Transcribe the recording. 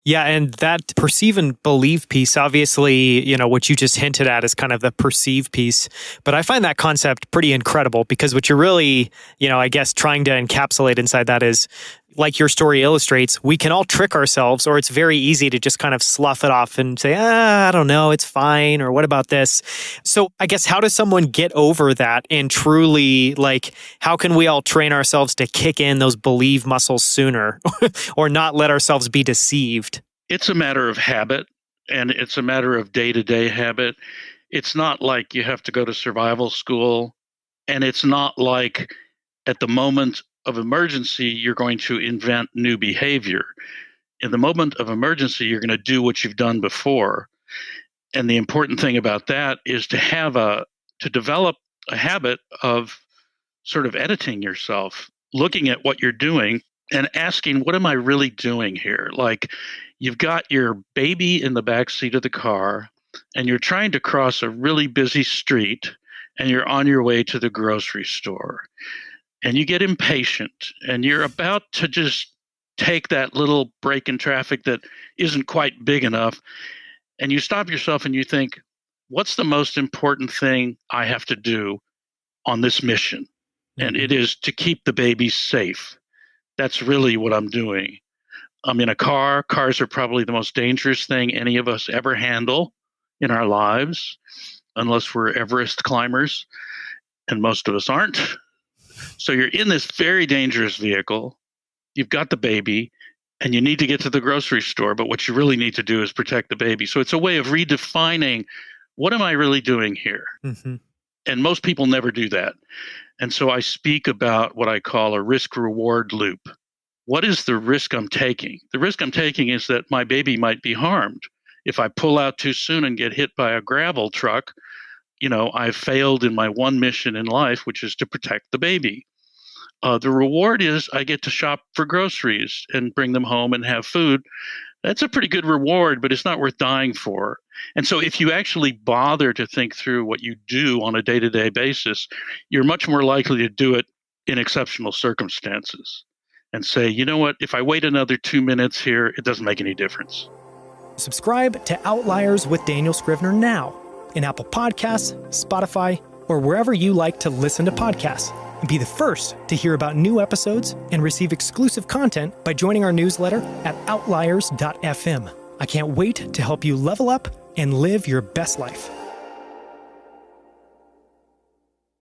Yeah, and that perceive and believe piece, obviously, what you just hinted at is kind of the perceive piece. But I find that concept pretty incredible because what you're really, I guess, trying to encapsulate inside that is, like your story illustrates, we can all trick ourselves, or it's very easy to just kind of slough it off and say, I don't know, it's fine, or what about this? So I guess, how does someone get over that and truly, how can we all train ourselves to kick in those believe muscles sooner or not let ourselves be deceived? It's a matter of habit, and it's a matter of day-to-day habit. It's not like you have to go to survival school, and it's not like at the moment of emergency, you're going to invent new behavior. In the moment of emergency, you're going to do what you've done before. And the important thing about that is to develop a habit of sort of editing yourself, looking at what you're doing and asking, what am I really doing here? Like, you've got your baby in the back seat of the car and you're trying to cross a really busy street and you're on your way to the grocery store. And you get impatient and you're about to just take that little break in traffic that isn't quite big enough. And you stop yourself and you think, what's the most important thing I have to do on this mission? Mm-hmm. And it is to keep the baby safe. That's really what I'm doing. I'm in a car. Cars are probably the most dangerous thing any of us ever handle in our lives, unless we're Everest climbers, and most of us aren't. So you're in this very dangerous vehicle, you've got the baby, and you need to get to the grocery store, but what you really need to do is protect the baby. So it's a way of redefining, what am I really doing here? Mm-hmm. And most people never do that. And so I speak about what I call a risk-reward loop. What is the risk I'm taking? The risk I'm taking is that my baby might be harmed. If I pull out too soon and get hit by a gravel truck, I've failed in my one mission in life, which is to protect the baby. The reward is I get to shop for groceries and bring them home and have food. That's a pretty good reward, but it's not worth dying for. And so if you actually bother to think through what you do on a day-to-day basis, you're much more likely to do it in exceptional circumstances and say, you know what, if I wait another 2 minutes here, it doesn't make any difference. Subscribe to Outliers with Daniel Scrivner now in Apple Podcasts, Spotify, or wherever you like to listen to podcasts. And be the first to hear about new episodes and receive exclusive content by joining our newsletter at outliers.fm. I can't wait to help you level up and live your best life.